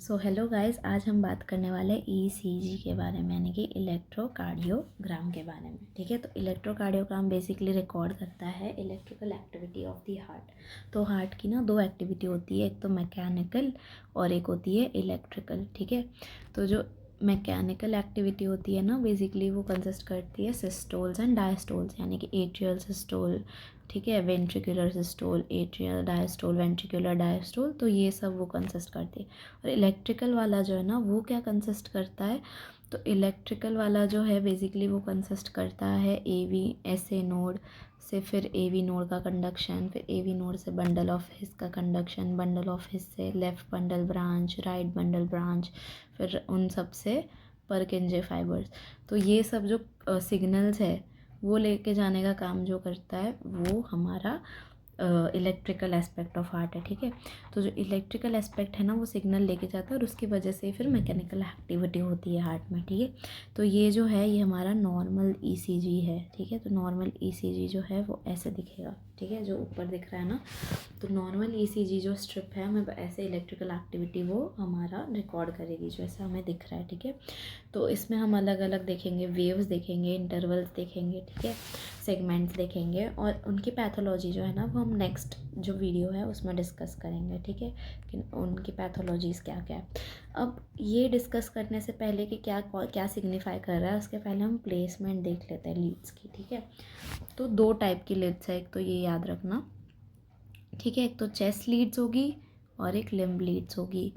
So hello guys, आज हम बात करने वाले ईसीजी के बारे में, यानी कि इलेक्ट्रोकार्डियोग्राम के बारे में। ठीक है, तो इलेक्ट्रोकार्डियोग्राम बेसिकली रिकॉर्ड करता है electrical activity of the heart. तो हार्ट की ना दो एक्टिविटी होती है, एक तो मैकेनिकल और एक होती है इलेक्ट्रिकल। ठीक है, तो जो मैकेनिकल एक्टिविटी होती है ना, बेसिकली वो कंसिस्ट करती है सिस्टोल्स एंड डायस्टोल्स, यानी कि एट्रियल सिस्टोल, ठीक है, ventricular systole, atrial diastole, ventricular diastole, तो ये सब वो कंसिस्ट करती है। और इलेक्ट्रिकल वाला जो है ना, वो क्या कंसिस्ट करता है, तो इलेक्ट्रिकल वाला जो है बेसिकली वो कंसिस्ट करता है एवी एसए नोड से, फिर एवी नोड का कंडक्शन, फिर एवी नोड से बंडल ऑफ हिस का कंडक्शन, बंडल ऑफ हिस से left bundle branch, right bundle branch, फिर उन सब से परकिंजे फाइबर्स। तो ये सब जो सिग्नल्स है वो लेके जाने का काम जो करता है वो हमारा इलेक्ट्रिकल एस्पेक्ट ऑफ हार्ट है। ठीक है, तो जो इलेक्ट्रिकल एस्पेक्ट है ना, वो सिग्नल लेके जाता है और उसकी वजह से फिर मैकेनिकल एक्टिविटी होती है हार्ट में। ठीक है, तो ये जो है ये हमारा नॉर्मल ईसीजी है। ठीक है, तो नॉर्मल ईसीजी जो है वो ऐसे दिखेगा। ठीक है, जो ऊपर दिख रहा है ना, तो नॉर्मल ईसीजी जो स्ट्रिप है हमें ऐसे इलेक्ट्रिकल एक्टिविटी वो हमारा रिकॉर्ड करेगी, जो ऐसा हमें दिख रहा है। ठीक है, तो इसमें हम अलग अलग देखेंगे, वेव्स देखेंगे, इंटरवल्स देखेंगे, ठीक है, सेगमेंट्स देखेंगे, और उनकी पैथोलॉजी जो है ना वो हम नेक्स्ट जो वीडियो है उसमें डिस्कस करेंगे। ठीक है, कि उनकी पैथोलॉजीज़ क्या क्या है। अब ये डिस्कस करने से पहले कि क्या क्या सिग्निफाई कर रहा है, उसके पहले हम प्लेसमेंट देख लेते हैं लीड्स की। ठीक है, तो दो टाइप की लीड्स है, एक तो ये याद रखना। ठीक है, एक तो चेस्ट लीड्स होगी और एक लिम्ब लीड्स होगी।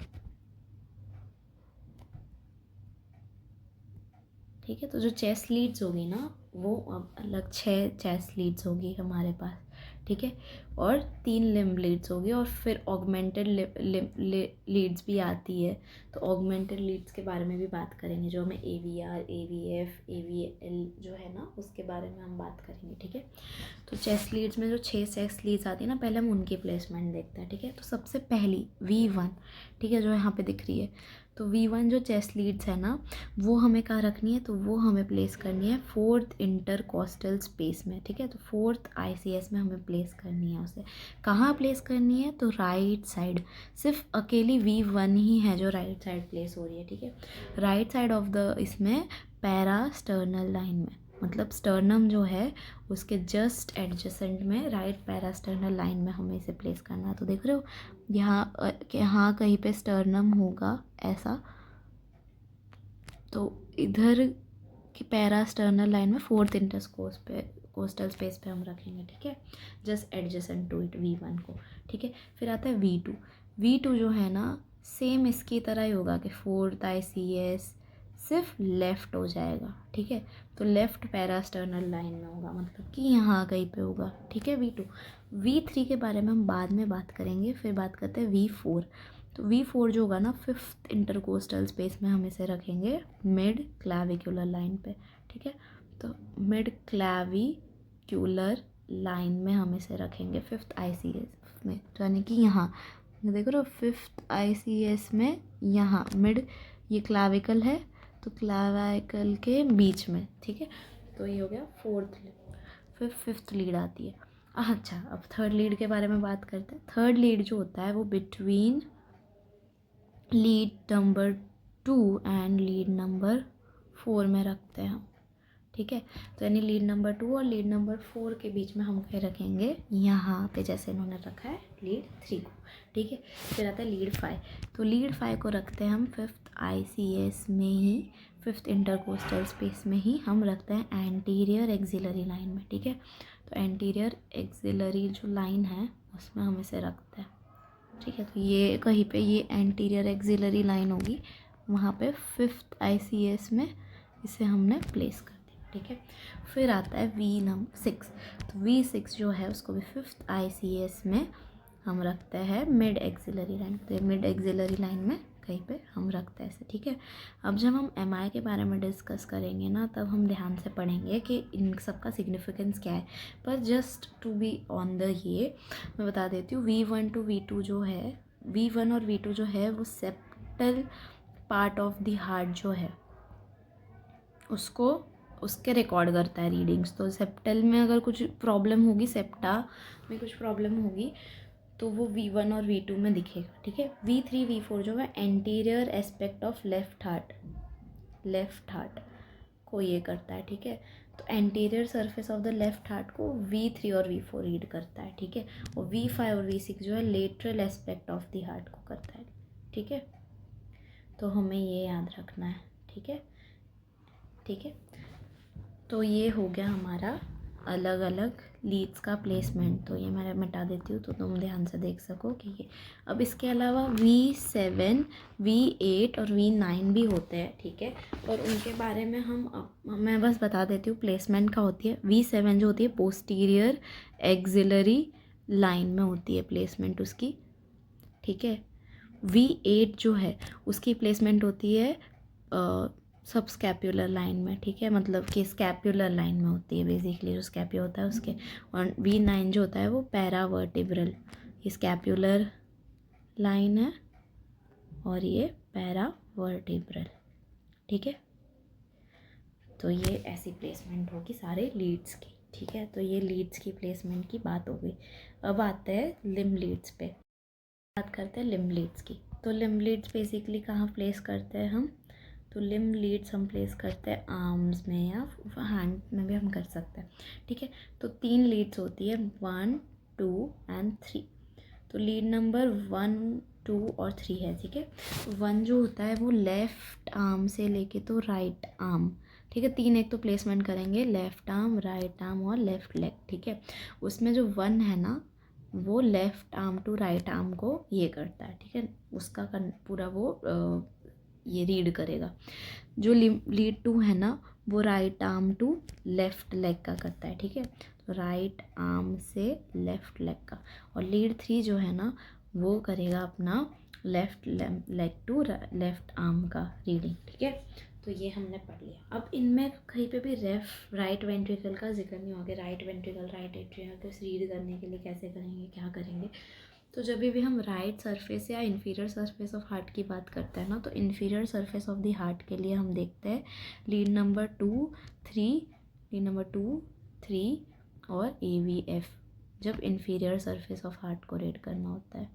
ठीक है, तो जो चेस्ट लीड्स होगी ना, वो अब अलग 6 चेस्ट लीड्स होगी हमारे पास। ठीक है, और 3 लिम्ब लीड्स होगी, और फिर ऑगमेंटेड लीड्स भी आती है। तो ऑगमेंटेड लीड्स के बारे में भी बात करेंगे, जो हमें AVR, AVF, AVL जो है ना, उसके बारे में हम बात करेंगे। ठीक है, तो चेस्ट लीड्स में जो 6 चेस्ट लीड्स आती है ना, पहले हम उनकी प्लेसमेंट देखते हैं। ठीक है, तो सबसे पहली V1, ठीक है, जो यहाँ पे दिख रही है, तो V1 जो चेस्ट लीड्स है ना, वो हमें कहाँ रखनी है, तो वो हमें प्लेस करनी है 4th इंटरकोस्टल स्पेस में। ठीक है, तो 4th ICS में हमें प्लेस करनी है उसे। कहाँ प्लेस करनी है, तो राइट साइड। सिर्फ अकेली V1 ही है जो राइट साइड प्लेस हो रही है। ठीक है, राइट साइड ऑफ द इसमें पैरास्टर्नल लाइन में, मतलब स्टर्नम जो है उसके जस्ट एडजेसेंट में राइट पैरास्टर्नल लाइन में हमें इसे प्लेस करना है। तो देख रहे हो यहाँ कहीं पे स्टर्नम होगा ऐसा, तो इधर की पैरास्टर्नल लाइन में 4th कोस्टल स्पेस पे हम रखेंगे। ठीक है, just adjacent to it V1 को। ठीक है, फिर आता है V2 जो है ना, सेम इसकी तरह ही होगा कि 4th ICS सिर्फ लेफ़्ट हो जाएगा। ठीक है, तो लेफ़्ट पैरास्टर्नल लाइन में होगा, मतलब कि यहाँ कहीं पे होगा। ठीक है, V2। V3 के बारे में हम बाद में बात करेंगे। फिर बात करते हैं V4। तो V4 जो होगा ना, 5th इंटरकोस्टल स्पेस में हम इसे रखेंगे मिड क्लैविक्युलर लाइन पे। ठीक है, तो मिड क्लैविक्युलर लाइन में हम इसे रखेंगे 5th ICS में, तो यानी कि यहाँ देखो तो 5th ICS में यहाँ मिड, ये क्लैविकल है तो क्लैविकल के बीच में। ठीक है, तो ये हो गया 4th लीड। फिर 5th लीड आती है। अच्छा, अब 3rd लीड के बारे में बात करते हैं। 3rd लीड जो होता है वो between lead number 2 and lead number 4 में रखते हैं हम। ठीक है, तो यानी लीड नंबर 2 और लीड नंबर 4 के बीच में हम क्या रखेंगे, यहाँ पे जैसे इन्होंने रखा है लीड 3 को। ठीक है, फिर आता है लीड 5। तो लीड 5 को रखते हैं हम 5th ICS में ही, 5th इंटरकोस्टल स्पेस में ही हम रखते हैं एंटीरियर एक्सिलरी लाइन में। ठीक है, तो एंटीरियर एक्सिलरी जो लाइन है उसमें हम इसे रखते हैं। ठीक है, तो ये कहीं पे ये एंटीरियर एक्सिलरी लाइन होगी, वहाँ पे 5th ICS में इसे हमने प्लेस कर दिया। ठीक है, फिर आता है V6। तो V6 जो है उसको भी 5th ICS में हम रखते हैं मिड एक्सिलरी लाइन, तो मिड एक्सिलरी लाइन में कहीं पे हम रखते हैं ऐसे। ठीक है, अब जब हम MI के बारे में डिस्कस करेंगे ना, तब हम ध्यान से पढ़ेंगे कि इन सब का सिग्निफिकेंस क्या है। पर just to be on the ये मैं बता देती हूँ, V1 to V2 जो है, V1 और V2 जो है वो septal part of the heart जो है उसको उसके रिकॉर्ड करता है रीडिंग्स। तो सेप्टल में अगर कुछ प्रॉब्लम होगी, सेप्टा में कुछ प्रॉब्लम होगी, तो वो V1 और V2 में दिखेगा, ठीक है। V3 V4 जो है anterior aspect of left heart को ये करता है, ठीक है। तो anterior surface of the left heart को V3 और V4 रीड करता है, ठीक है। और V5 और V6 जो है lateral aspect of the heart को करता है, ठीक है। तो हमें ये याद रखना है, ठीक है, ठीक है। तो ये हो गया हमारा अलग अलग लीड्स का प्लेसमेंट। तो ये मैं मिटा देती हूँ तो तुम ध्यान से देख सको कि ये। अब इसके अलावा V7, V8 और V9 भी होते हैं, ठीक है। और उनके बारे में मैं बस बता देती हूँ प्लेसमेंट का होती है। V7 जो होती है पोस्टीरियर एक्सिलरी लाइन में होती है प्लेसमेंट उसकी, ठीक है। V8 जो है उसकी प्लेसमेंट होती है सब स्कैप्युलर लाइन में, ठीक है। मतलब कि स्कैप्युलर लाइन में होती है बेसिकली, जो स्कैप्यू होता है उसके। और V9 जो होता है वो पैरावर्टिब्रल, ये स्कैप्युलर लाइन है और ये पैरावर्टिब्रल, ठीक है। तो ये ऐसी प्लेसमेंट होगी सारे लीड्स की, ठीक है। तो ये लीड्स की प्लेसमेंट की बात हो गई। अब आते हैं लिम्ब लीड्स पे, बात करते हैं लिम्ब लीड्स की। तो लिम्ब लीड्स बेसिकली कहाँ प्लेस करते हैं हम? तो लिम्ब लीड्स हम प्लेस करते हैं आर्म्स में या हैंड में भी हम कर सकते हैं, ठीक है। तो 3 लीड्स होती है, 1, 2 एंड 3। तो लीड नंबर 1, 2 और 3 है, ठीक है। 1 जो होता है वो लेफ़्ट आर्म से लेके तो राइट आर्म, ठीक है। 3 एक तो प्लेसमेंट करेंगे, लेफ़्ट आर्म, राइट आर्म और लेफ़्ट लेग, ठीक है। उसमें जो 1 है ना वो left arm to right arm को ये करता है, ठीक है। उसका पूरा वो ये रीड करेगा। जो लीड 2 है ना वो right arm to left leg का करता है, ठीक है। तो राइट आर्म से लेफ़्ट लेग का। और लीड 3 जो है ना वो करेगा अपना left leg to left arm का रीडिंग, ठीक है। तो ये हमने पढ़ लिया। अब इनमें कहीं पे भी राइट वेंट्रिकल का जिक्र नहीं होगा। राइट वेंट्रिकल, राइट एट्रियम को रीड करने के लिए कैसे करेंगे, क्या करेंगे? तो जब भी हम राइट सरफेस या इन्फीरियर सरफेस ऑफ हार्ट की बात करते हैं ना, तो inferior surface of the heart के लिए हम देखते हैं लीड नंबर 2, 3 और AVF, जब इन्फीरियर सरफेस ऑफ हार्ट को रीड करना होता है,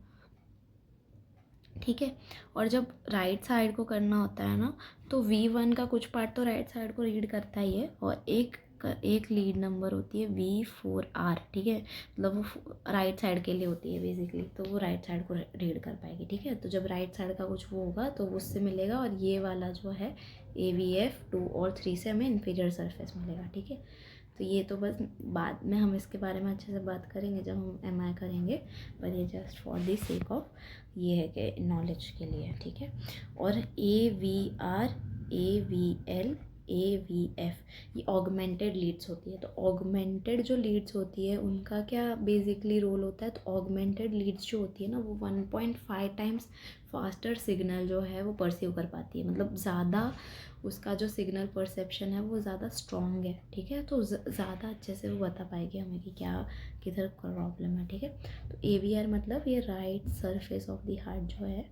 ठीक है। और जब राइट साइड को करना होता है ना तो V1 का कुछ पार्ट तो राइट साइड को रीड करता ही है, और एक लीड नंबर होती है V4R, ठीक है। मतलब वो राइट साइड के लिए होती है बेसिकली, तो वो राइट साइड को रीड कर पाएगी, ठीक है। तो जब राइट साइड का कुछ वो होगा तो उससे मिलेगा, और ये वाला जो है AVF 2 और 3 से हमें इन्फीरियर सरफेस मिलेगा, ठीक है। तो ये तो बस बाद में हम इसके बारे में अच्छे से बात करेंगे जब हम MI करेंगे, पर ये just for the sake of ये है कि नॉलेज के लिए, ठीक है। और AVR, AVL, AVF ये ऑगमेंटेड लीड्स होती है। तो ऑगमेंटेड जो लीड्स होती है उनका क्या बेसिकली रोल होता है? तो ऑगमेंटेड लीड्स जो होती है ना वो 1.5 टाइम्स फास्टर सिग्नल जो है वो परसीव कर पाती है। मतलब ज़्यादा उसका जो सिग्नल परसेप्शन है वो ज़्यादा स्ट्रॉन्ग है, ठीक है। तो ज़्यादा अच्छे से वो बता पाएगी हमें कि क्या किधर प्रॉब्लम है, ठीक है। तो AVR मतलब ये right surface of the heart जो है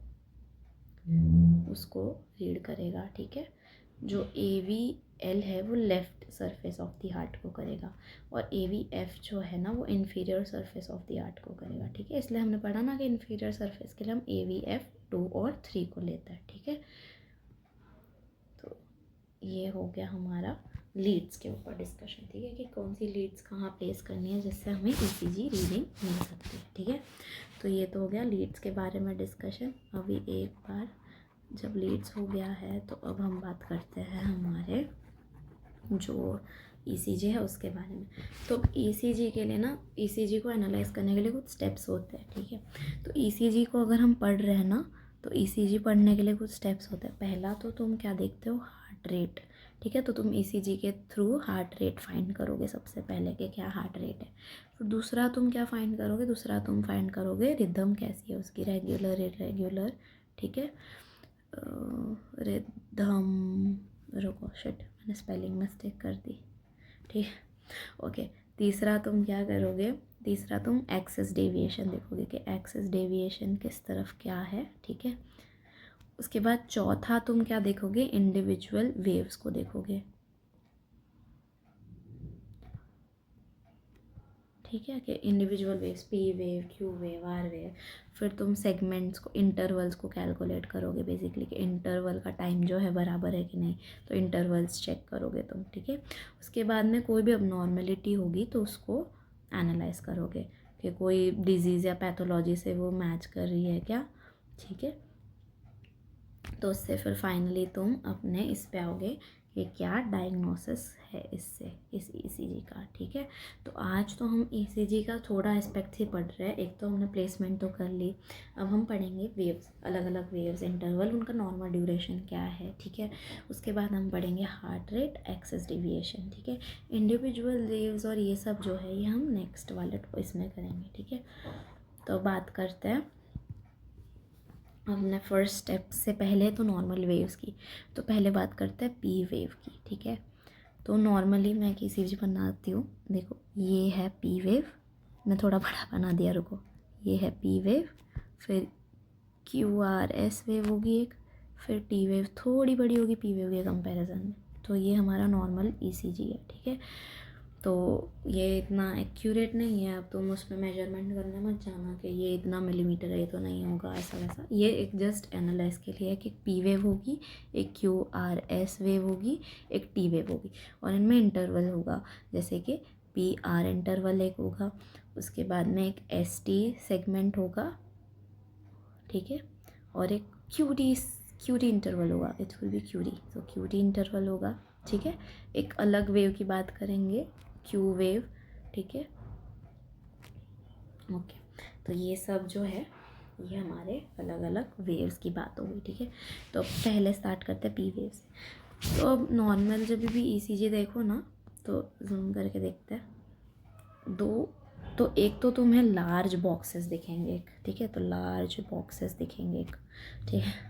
उसको रीड करेगा, ठीक है। जो AVL है वो left surface of the heart को करेगा, और AVF जो है ना वो inferior surface of the heart को करेगा, ठीक है। इसलिए हमने पढ़ा ना कि इन्फीरियर सरफेस के लिए हम AVF 2 और 3 को लेते हैं, ठीक है। तो ये हो गया हमारा लीड्स के ऊपर डिस्कशन, ठीक है, कि कौन सी लीड्स कहाँ प्लेस करनी है जिससे हमें ECG रीडिंग मिल सकती है, ठीक है। तो ये तो हो गया लीड्स के बारे में डिस्कशन। अभी एक बार जब लीड्स हो गया है तो अब हम बात करते हैं हमारे जो ECG है उसके बारे में। तो ECG के लिए ना ECG को एनालाइज करने के लिए कुछ स्टेप्स होते हैं, ठीक है। तो ECG को अगर हम पढ़ रहे हैं ना तो ECG पढ़ने के लिए कुछ स्टेप्स होते हैं। पहला तो तुम क्या देखते हो? हार्ट रेट, ठीक है। तो तुम ECG के थ्रू हार्ट रेट फाइंड करोगे सबसे पहले कि क्या हार्ट रेट है। फिर दूसरा तुम क्या फाइंड करोगे? दूसरा तुम फाइंड करोगे रिदम कैसी है उसकी, रेगुलर इरेगुलर, ठीक है। रिदम, रुको शिट मैंने स्पेलिंग मिस्टेक कर दी, ठीक है, ओके। तीसरा तुम क्या करोगे? तीसरा तुम एक्सिस डेविएशन देखोगे कि एक्सिस डेविएशन किस तरफ क्या है, ठीक है। उसके बाद चौथा तुम क्या देखोगे? इंडिविजुअल वेव्स को देखोगे, ठीक है, कि individual waves, P wave, Q wave, R wave. फिर तुम सेगमेंट्स को, इंटरवल्स को कैलकुलेट करोगे बेसिकली, कि इंटरवल का टाइम जो है बराबर है कि नहीं, तो इंटरवल्स चेक करोगे तुम, ठीक है। उसके बाद में कोई भी अबनॉर्मेलिटी होगी तो उसको एनालाइज करोगे कि कोई डिजीज़ या पैथोलॉजी से वो मैच कर रही है क्या, ठीक है। तो उससे फिर फाइनली तुम अपने इस पे आओगे कि क्या डायग्नोसिस है इससे, इस ईसीजी का, ठीक है। तो आज तो हम ईसीजी का थोड़ा एस्पेक्ट ही पढ़ रहे हैं। एक तो हमने प्लेसमेंट तो कर ली, अब हम पढ़ेंगे वेव्स, अलग अलग वेव्स, इंटरवल, उनका नॉर्मल ड्यूरेशन क्या है, ठीक है। उसके बाद हम पढ़ेंगे हार्ट रेट, एक्सेस डेविएशन, ठीक है। इंडिविजुअल वेव्स और ये सब जो है ये हम नेक्स्ट वाले इसमें करेंगे, ठीक है। तो बात करते हैं हमने फर्स्ट स्टेप से पहले तो नॉर्मल वेव्स की, तो पहले बात करते हैं पी वेव की, ठीक है। तो नॉर्मली मैं एक ईसीजी बनाती हूँ, देखो ये है पी वेव, मैं थोड़ा बड़ा बना दिया, रुको, ये है पी वेव, फिर क्यू आर एस वेव होगी एक, फिर टी वेव थोड़ी बड़ी होगी पी वेव के कंपैरिजन में। तो ये हमारा नॉर्मल ईसीजी है, ठीक है। तो ये इतना एक्यूरेट नहीं है, अब तुम उसमें मेजरमेंट करने मत जाना कि ये इतना मिलीमीटर है, ये तो नहीं होगा ऐसा वैसा। ये एक जस्ट एनालाइज के लिए है कि पी वेव होगी, एक क्यू आर एस वेव होगी, एक टी वेव होगी, और इनमें इंटरवल होगा, जैसे कि पी आर इंटरवल एक होगा, उसके बाद में एक एस टी सेगमेंट होगा, ठीक है, और एक क्यू टी इंटरवल होगा, it will be Q D, तो क्यू टी इंटरवल होगा, ठीक है। एक अलग वेव की बात करेंगे, क्यू वेव, ठीक है, ओके। तो ये सब जो है ये हमारे अलग अलग वेव्स की बात होगी, ठीक है। तो पहले स्टार्ट करते हैं पी वेव से। तो अब नॉर्मल जब भी ईसीजी देखो ना, तो जूम करके देखते हैं दो, तो एक तो तुम्हें लार्ज बॉक्सेस दिखेंगे एक, ठीक है, तो लार्ज बॉक्सेस दिखेंगे एक, ठीक है।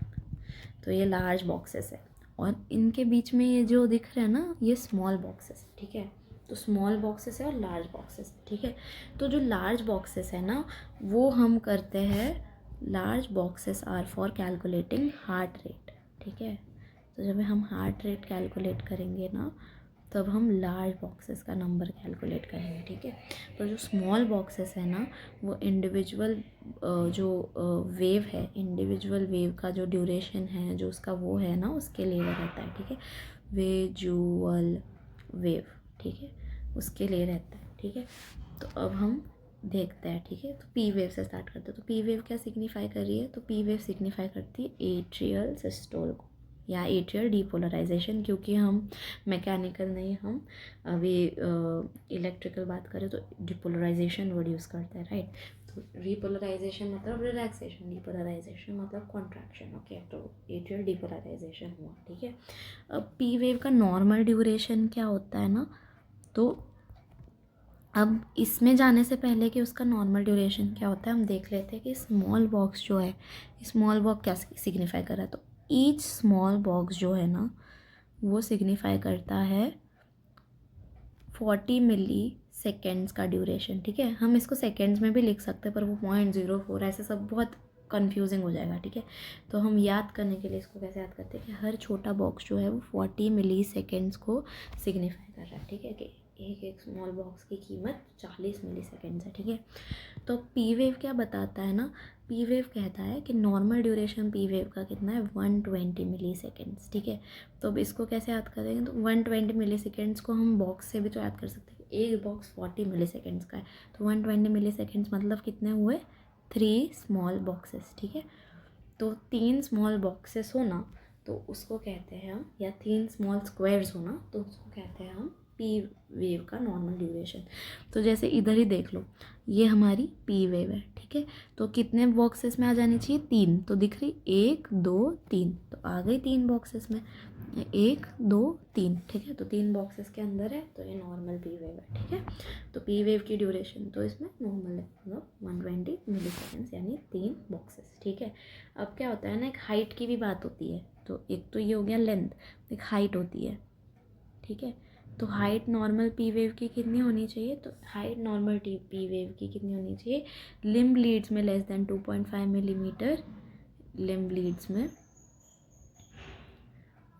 तो ये लार्ज बॉक्सेस है, और इनके बीच में ये जो दिख रहा है ना, ये स्मॉल बॉक्सेस, ठीक है। तो स्मॉल बॉक्सेस है और लार्ज बॉक्सेस, ठीक है। तो जो लार्ज बॉक्सेस है ना, वो हम करते हैं, large boxes are for calculating heart rate, ठीक है। तो जब हम हार्ट रेट कैलकुलेट करेंगे ना, तब हम लार्ज बॉक्सेस का नंबर कैलकुलेट करेंगे, ठीक है। पर जो स्मॉल बॉक्सेस है ना, वो इंडिविजुअल जो वेव है, इंडिविजुअल वेव का जो ड्यूरेशन है, जो उसका वो है ना, उसके लिए रहता है, ठीक है, विजुअल वेव, ठीक है, उसके लिए रहता है, ठीक है। तो अब हम देखते हैं, ठीक है। तो पी वेव से स्टार्ट करते हैं। तो पी वेव क्या सिग्निफाई कर रही है, तो पी वेव सिग्निफाई करती है एट्रियल सिस्टोल को, या एट्रियल डीपोलराइजेशन, क्योंकि हम मैकेनिकल नहीं, हम अभी इलेक्ट्रिकल बात करें तो डिपोलराइजेशन वर्ड यूज़ करते हैं, राइट। तो रिपोलराइजेशन मतलब रिलैक्सेशन, डिपोलराइजेशन मतलब कॉन्ट्रैक्शन, ओके। तो एट्रियल डिपोलराइजेशन हुआ, ठीक है। अब पी वेव का नॉर्मल ड्यूरेशन क्या होता है ना, तो अब इसमें जाने से पहले कि उसका नॉर्मल ड्यूरेशन क्या होता है, हम देख लेते हैं कि स्मॉल बॉक्स जो है, स्मॉल बॉक्स क्या सिग्निफाई कर रहा है। तो ईच स्मॉल बॉक्स जो है ना, वो सिग्निफाई करता है 40 मिली सेकेंड्स का ड्यूरेशन, ठीक है। हम इसको सेकेंड्स में भी लिख सकते हैं, पर वो 0.04 ऐसे सब बहुत कंफ्यूजिंग हो जाएगा, ठीक है। तो हम याद करने के लिए इसको कैसे याद करते हैं कि हर छोटा बॉक्स जो है वो 40 मिली सेकेंड्स को सिग्निफाई कर रहा है, ठीक है, कि एक एक स्मॉल बॉक्स की कीमत 40 मिली सेकेंड्स है, ठीक है। तो पी वेव क्या बताता है ना, पी वेव कहता है कि नॉर्मल ड्यूरेशन पी वेव का कितना है, 120 मिली सेकेंड्स, ठीक है। तो अब इसको कैसे याद करेंगे, तो 120 मिली सेकेंड्स को हम बॉक्स से भी तो याद कर सकते हैं, एक बॉक्स 40 मिली सेकेंड्स का है, तो 120 मिली सेकेंड्स मतलब कितने हुए, 3 स्मॉल बॉक्सेस, ठीक है। तो 3 स्मॉल बॉक्सेस हो ना, तो उसको कहते हैं हम, या 3 स्मॉल स्क्वायर्स हो ना, तो उसको कहते हैं हम पी वेव का नॉर्मल ड्यूरेशन। तो जैसे इधर ही देख लो, ये हमारी पी वेव है, ठीक है। तो कितने बॉक्सेस में आ जानी चाहिए, 3, तो दिख रही 1 2 3, तो आ गई 3 बॉक्सेस में, 1 2 3, ठीक है। तो 3 बॉक्सेस के अंदर है, तो ये नॉर्मल पी वेव है, ठीक है। तो पी वेव की ड्यूरेशन तो इसमें नॉर्मल है, मतलब 120 मिली सेकेंड्स, यानी 3 बॉक्सेस, ठीक है। अब क्या होता है ना, एक हाइट की भी बात होती है, तो एक तो ये हो गया लेंथ, एक हाइट होती है, ठीक है। तो हाइट नॉर्मल पी वेव की कितनी होनी चाहिए, तो हाइट नॉर्मल पी वेव की कितनी होनी चाहिए, लिम्ब लीड्स में less than 2.5 millimetre, limb leads में,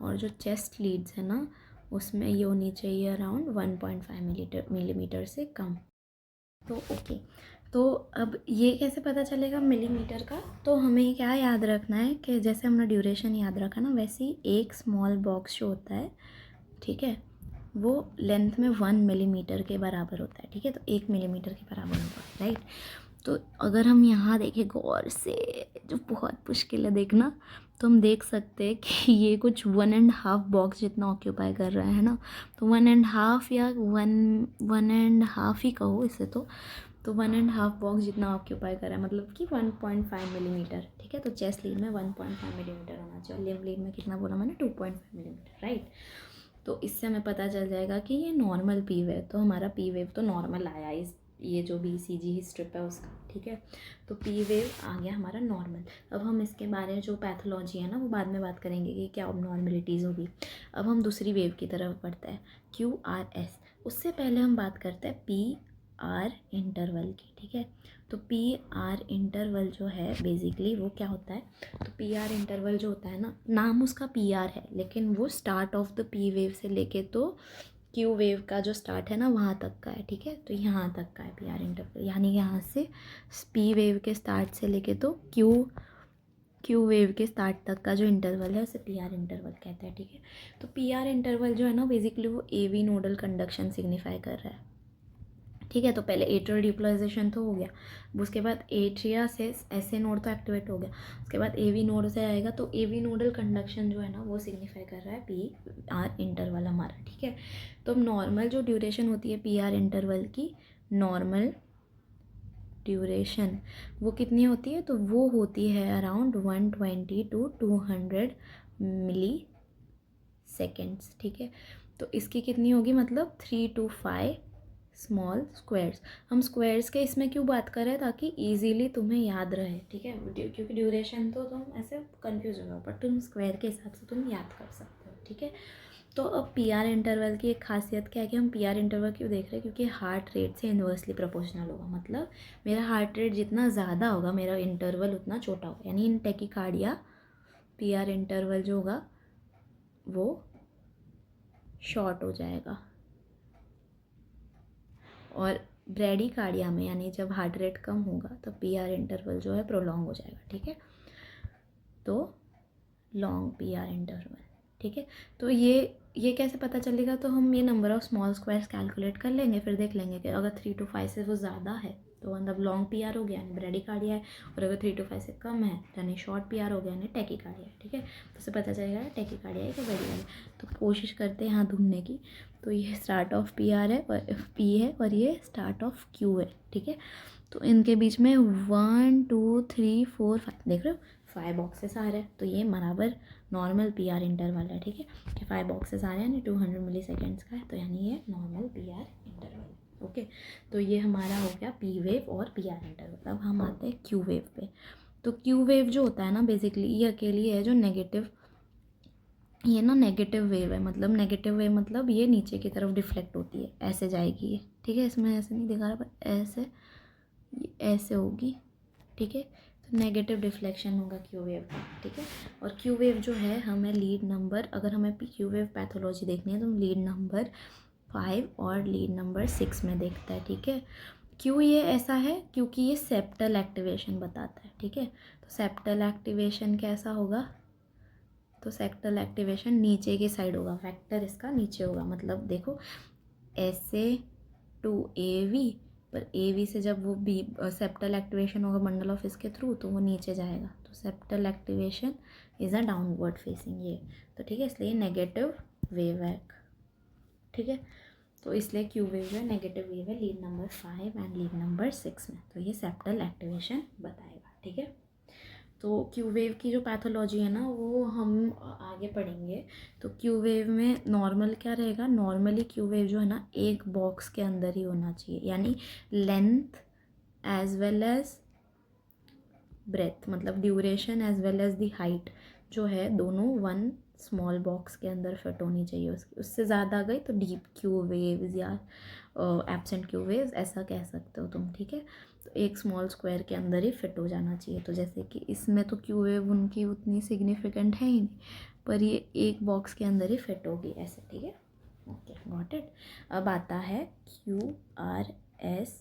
और जो चेस्ट लीड्स है ना, उसमें ये होनी चाहिए अराउंड 1.5 मिलीमीटर से कम, तो ओके, तो अब ये कैसे पता चलेगा मिलीमीटर का? तो हमें क्या याद रखना है कि जैसे हमने ड्यूरेशन याद रखा ना, वैसे ही एक स्मॉल बॉक्स जो होता है, ठीक है, वो लेंथ में 1 मिलीमीटर के बराबर होता है, ठीक है, तो 1 मिलीमीटर के बराबर होगा, राइट। तो अगर हम यहाँ देखें गौर से, जो बहुत मुश्किल है देखना, तो हम देख सकते हैं कि ये कुछ 1.5 बॉक्स जितना ऑक्यूपाई कर रहा है ना, तो 1.5 या 1.5 ही कहो इसे, तो 1.5 बॉक्स जितना ऑक्यूपाई कर रहा है, मतलब कि 1.5 मिलीमीटर, ठीक है। तो चेस्ट लीड में 1.5 मिलीमीटर होना चाहिए, और लिम्ब लीड में कितना बोला मैंने, 2.5 मिलीमीटर, राइट। तो इससे हमें पता चल जाएगा कि ये नॉर्मल पी वेव, तो हमारा पी वेव तो नॉर्मल आया इस ये जो BCG स्ट्रिप है उसका, ठीक है। तो पी वेव आ गया हमारा नॉर्मल। अब हम इसके बारे में जो पैथोलॉजी है ना वो बाद में बात करेंगे कि क्या नॉर्मलिटीज़ होगी। अब हम दूसरी वेव की तरफ बढ़ते हैं, QRS। उससे पहले हम बात करते हैं PR इंटरवल की, ठीक है। तो PR इंटरवल जो है बेसिकली वो क्या होता है, तो PR इंटरवल जो होता है ना, नाम उसका PR है, लेकिन वो start of the P wave से लेके तो Q वेव का जो स्टार्ट है ना वहाँ तक का है, ठीक है। तो यहाँ तक का है PR इंटरवल, यानी यहाँ से P वेव के स्टार्ट से लेके तो Q वेव के स्टार्ट तक का जो इंटरवल है उसे PR इंटरवल कहते हैं, ठीक है। तो PR इंटरवल जो है ना बेसिकली वो AV नोडल कंडक्शन सिग्निफाई कर रहा है, ठीक है। तो पहले एट्रियल डिपोलाइजेशन तो हो गया, उसके बाद एट्रिया से ऐसे नोड तो एक्टिवेट हो गया, उसके बाद AV नोड से आएगा, तो AV नोडल कंडक्शन जो है ना वो सिग्निफाई कर रहा है PR इंटरवल हमारा, ठीक है। तो नॉर्मल जो ड्यूरेशन होती है PR इंटरवल की, नॉर्मल ड्यूरेशन वो कितनी होती है, तो वो होती है अराउंड 120 to 200 मिली सेकेंड्स, ठीक है। तो इसकी कितनी होगी, मतलब 3 to 5 स्मॉल स्क्वायर्स। हम स्क्वायर्स के इसमें क्यों बात कर रहे हैं, ताकि इजीली तुम्हें याद रहे, ठीक है, क्योंकि ड्यूरेशन तो तुम ऐसे कंफ्यूज हो जाओ, बट तुम स्क्वायर के हिसाब से तुम याद कर सकते हो, ठीक है। तो अब PR इंटरवल की एक खासियत क्या है कि हम PR इंटरवल क्यों देख रहे हैं, क्योंकि हार्ट रेट से इन्वर्सली प्रोपोर्शनल होगा, मतलब मेरा हार्ट रेट जितना ज़्यादा होगा मेरा इंटरवल उतना छोटा होगा, यानी इन टैकीकार्डिया PR इंटरवल जो होगा वो शॉर्ट हो जाएगा, और ब्रैडीकार्डिया में यानी जब हार्ट रेट कम होगा तो PR इंटरवल जो है प्रोलॉन्ग हो जाएगा, ठीक है। तो लॉन्ग PR इंटरवल, ठीक है। तो ये कैसे पता चलेगा, तो हम ये number of small squares calculate कर लेंगे, फिर देख लेंगे कि अगर 3 to 5 से वो ज़्यादा है तो मतलब लॉन्ग PR हो गया यानी ब्रैडीकार्डिया है, और अगर 3 to 5 से कम है यानी शॉर्ट PR हो गया यानी टैकीकार्डिया है, ठीक है। तो उससे पता चलेगा टैकीकार्डिया है कि ब्रैडीकार्डिया। तो कोशिश करते हैं यहाँ ढूंढने की। तो ये स्टार्ट ऑफ PR है और P है, और ये स्टार्ट ऑफ Q है, ठीक है। तो इनके बीच में 1 2 3 4 5 देख रहे हो, 5 बॉक्सेस आ रहे हैं, तो ये बराबर नॉर्मल PR इंटरवल है, ठीक है। कि 5 बॉक्सेस आ रहे हैं यानी 200 मिली सेकेंड्स का है, तो यानी ये नॉर्मल PR इंटरवल है, ओके। तो ये हमारा हो गया P वेव और PR इंटरवल। अब हम आते हैं Q वेव पे। तो Q वेव जो होता है ना बेसिकली ये अकेली है जो नेगेटिव, ये ना नेगेटिव वेव है, मतलब नेगेटिव वेव मतलब ये नीचे की तरफ डिफ्लेक्ट होती है, ऐसे जाएगी ये, ठीक है। इसमें ऐसे नहीं दिखा रहा पर ऐसे, ये ऐसे होगी, ठीक है। तो नेगेटिव डिफ्लेक्शन होगा Q वेव का, ठीक है। और Q वेव जो है हमें लीड नंबर, अगर हमें Q वेव पैथोलॉजी देखनी है तो हम लीड नंबर 5 और लीड नंबर 6 में देखता है, ठीक है। क्यों ये ऐसा है, क्योंकि ये सेप्टल एक्टिवेशन बताता है, ठीक है। तो सेप्टल एक्टिवेशन कैसा होगा, तो सेप्टल एक्टिवेशन नीचे की साइड होगा, फैक्टर इसका नीचे होगा, मतलब देखो ऐसे टू AV, पर AV से जब वो बी सेप्टल एक्टिवेशन होगा बंडल ऑफ इसके थ्रू तो वो नीचे जाएगा, तो septal activation is a downward facing ये, तो ठीक है, इसलिए नेगेटिव वेव है, ठीक है। तो इसलिए Q वेव जो है नेगेटिव वेव है lead number 5 and lead number 6 में, तो ये सेप्टल एक्टिवेशन बताएगा, ठीक है। तो Q वेव की जो पैथोलॉजी है ना वो हम आगे पढ़ेंगे। तो Q वेव में नॉर्मल क्या रहेगा, नॉर्मली Q वेव जो है ना एक बॉक्स के अंदर ही होना चाहिए, यानी length as well as breadth, मतलब duration as well as the height जो है दोनों वन स्मॉल बॉक्स के अंदर फिट होनी चाहिए। उससे ज़्यादा गई तो डीप Q वेव्स या एब्सेंट Q वेव्स ऐसा कह सकते हो तुम, ठीक है। तो एक स्मॉल स्क्वायर के अंदर ही फिट हो जाना चाहिए। तो जैसे कि इसमें तो Q वेव उनकी उतनी सिग्निफिकेंट है ही नहीं, पर ये एक बॉक्स के अंदर ही फिट होगी ऐसे, ठीक है, ओके गॉट इट। अब आता है QRS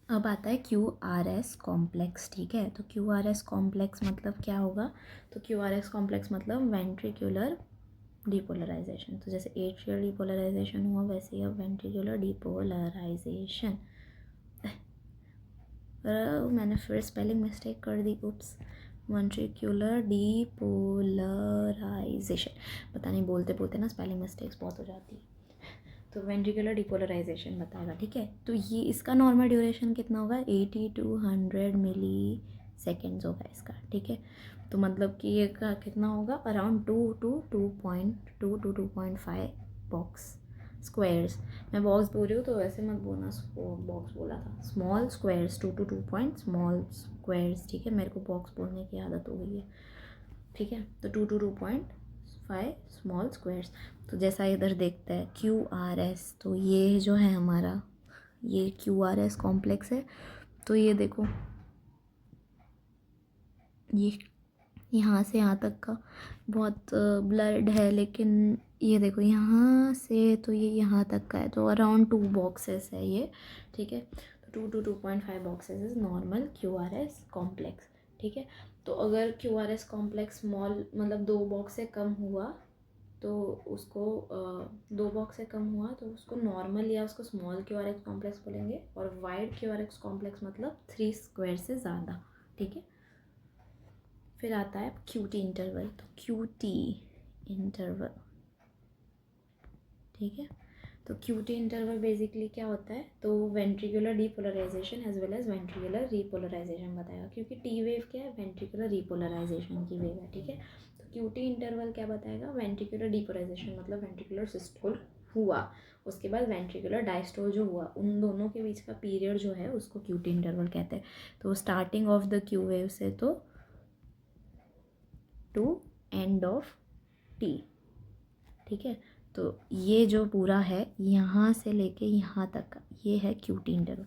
अब आता है क्यू आर एस कॉम्प्लेक्स, ठीक है। तो क्यू आर एस कॉम्प्लेक्स मतलब क्या होगा, तो क्यू आर एस कॉम्प्लेक्स मतलब वेंट्रिकुलर डीपोलराइजेशन। तो जैसे एट्रियल डीपोलराइजेशन हुआ वैसे ही अब वेंट्रिकुलर डीपोलराइजेशन। मैंने फिर स्पेलिंग मिस्टेक कर दी, उप्स। वेंट्रिकुलर डीपोलराइजेशन, पता नहीं बोलते बोलते ना स्पेलिंग मिस्टेक्स बहुत हो जाती है। तो वेंट्रिकुलर डीपोलराइजेशन बताएगा, ठीक है। तो ये इसका नॉर्मल ड्यूरेशन कितना होगा, 80 to 100 मिली सेकेंड्स होगा इसका, ठीक है। तो मतलब कि ये का कितना होगा, अराउंड 2 to 2.5 बॉक्स स्क्वायर्स। मैं बॉक्स बोल रही हूँ तो वैसे मत बोलना, बॉक्स बोला था, small squares, 2 to 2 point small squares, ठीक है। मेरे को बॉक्स बोलने की आदत हो गई है, ठीक है। तो 2 to 2.5 स्मॉल स्क्वायर्स। तो जैसा इधर देखते हैं क्यू आर एस, तो ये जो है हमारा, ये क्यू आर एस कॉम्प्लेक्स है। तो ये देखो, ये यहाँ से यहाँ तक का बहुत ब्लर्ड है, लेकिन ये देखो यहाँ से तो ये यहाँ तक का है, तो अराउंड 2 बॉक्सेस है ये, ठीक है। तो 2 to 2.5 boxes is normal Q R S complex, ठीक है। तो अगर Q R S complex small मतलब 2 बॉक्स से कम हुआ तो उसको 2 बॉक्स से कम हुआ तो उसको नॉर्मल या उसको small Q R x complex बोलेंगे। और wide Q R x complex मतलब 3 स्क्वायर से ज़्यादा, ठीक है। फिर आता है क्यू टी इंटरवल, तो क्यू टी इंटरवल, ठीक है। तो क्यू टी इंटरवल बेसिकली क्या होता है, तो ventricular depolarization as well as ventricular repolarization बताएगा, क्योंकि टी वेव क्या है, वेंट्रिकुलर रीपोलराइजेशन की वेव है, ठीक है। तो क्यू टी इंटरवल क्या बताएगा, वेंट्रिकुलर डीपोलराइजेशन मतलब वेंट्रिकुलर सिस्टोल हुआ, उसके बाद वेंट्रिकुलर डायस्टोल जो हुआ, उन दोनों के बीच का पीरियड जो है उसको क्यू टी इंटरवल कहते हैं। तो starting of the Q wave से तो टू एंड ऑफ टी, ठीक है। तो ये जो पूरा है यहाँ से लेके यहाँ तक का ये है क्यूटी इंटरवल।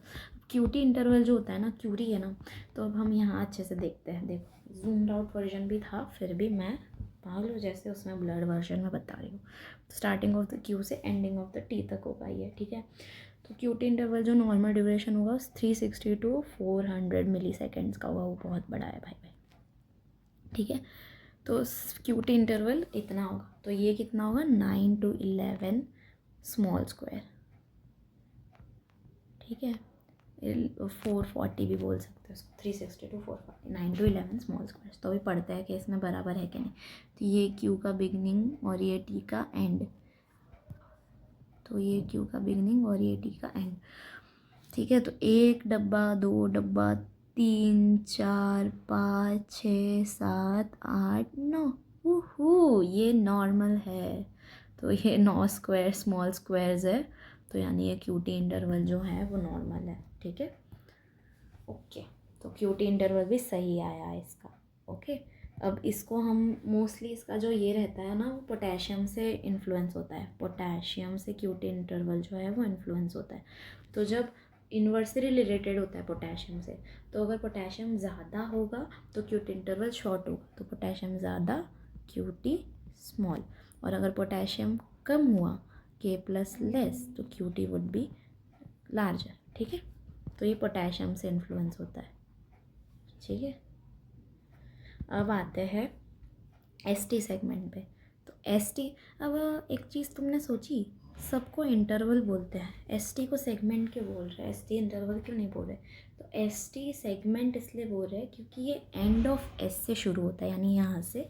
क्यूटी इंटरवल जो होता है ना, क्यूरी है ना, तो अब हम यहाँ अच्छे से देखते हैं। देखो जूम्ड आउट वर्जन भी था, फिर भी मैं पागल जैसे उसमें ब्लड वर्जन में बता रही हूँ। स्टार्टिंग ऑफ द क्यू से एंडिंग ऑफ द टी तक होगा ये, ठीक है। तो क्यूटी इंटरवल जो नॉर्मल ड्यूरेशन होगा 360 to 400 मिली सेकेंड्स का होगा, वो बहुत बड़ा है भाई, ठीक है। तो क्यूटी इंटरवल इतना होगा, तो ये कितना होगा, 9 to 11 स्मॉल स्क्वायर, ठीक है। 440 भी बोल सकते हो उसको, 360 to 440, 9 to 11 स्मॉल स्क्वायर। तो अभी पढ़ते हैं कि इसमें बराबर है कि नहीं। तो ये क्यू का बिगनिंग और ये टी का एंड, तो ये क्यू का बिगनिंग और ये टी का एंड, ठीक है। तो 1 डब्बा, 2 डब्बा, 3 4 5 6 7 8 9, ये नॉर्मल है। तो ये 9 स्क्वायर स्मॉल स्क्वायर्स है, तो यानी ये क्यूटी इंटरवल जो है वो नॉर्मल है, ठीक है। ओके, तो क्यूटी इंटरवल भी सही आया है इसका, ओके। अब इसको हम मोस्टली इसका जो ये रहता है ना, वो पोटेशियम से इन्फ्लुएंस होता है, पोटेशियम से क्यूटी इंटरवल जो है वो इन्फ्लुएंस होता है। तो जब इन्वर्सली रिलेटेड होता है पोटेशियम से, तो अगर पोटेशियम ज़्यादा होगा तो क्यूटी इंटरवल शॉर्ट होगा, तो पोटेशियम ज़्यादा क्यूटी स्मॉल। और अगर पोटेशियम कम हुआ के प्लस लेस, तो क्यूटी वुड बी लार्जर, ठीक है। तो ये पोटेशियम से इन्फ्लुएंस होता है, ठीक है। अब आते हैं एसटी सेगमेंट पे। तो एसटी, अब एक चीज़ तुमने सोची, सबको इंटरवल बोलते हैं, एसटी को सेगमेंट क्यों बोल रहे हैं, एसटी इंटरवल क्यों नहीं बोल रहे। तो एसटी सेगमेंट इसलिए बोल रहे हैं क्योंकि ये एंड ऑफ एस से शुरू होता है, यानी यहाँ से,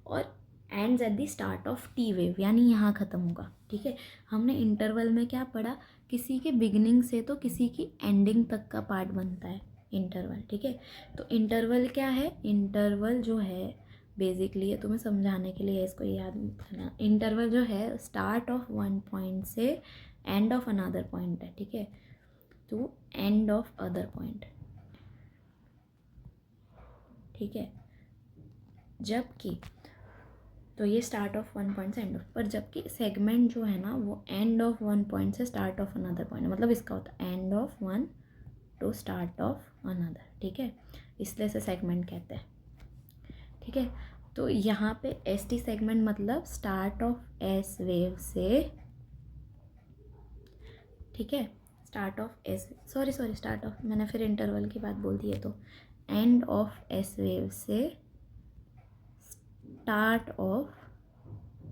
और ends at the start of T wave, यानी यहाँ ख़त्म होगा, ठीक है। हमने इंटरवल में क्या पढ़ा, किसी के बिगनिंग से तो किसी की एंडिंग तक का पार्ट बनता है इंटरवल, ठीक है। तो इंटरवल क्या है, इंटरवल जो है बेसिकली, ये तुम्हें समझाने के लिए इसको याद रखना, इंटरवल जो है स्टार्ट ऑफ वन पॉइंट से एंड ऑफ अनदर पॉइंट है, ठीक है, to end of other point, ठीक है। जबकि तो ये स्टार्ट ऑफ वन पॉइंट से एंड ऑफ, पर जबकि सेगमेंट जो है ना वो एंड ऑफ वन पॉइंट से स्टार्ट ऑफ अनदर पॉइंट, मतलब इसका होता है end of one to start of another, ठीक है। इसलिए से सेगमेंट कहते हैं, ठीक है। तो यहाँ पे एस टी सेगमेंट मतलब स्टार्ट ऑफ एस वेव से, ठीक है, start of S, sorry start of, मैंने फिर इंटरवल की बात बोल दी है, तो एंड ऑफ एस वेव से स्टार्ट ऑफ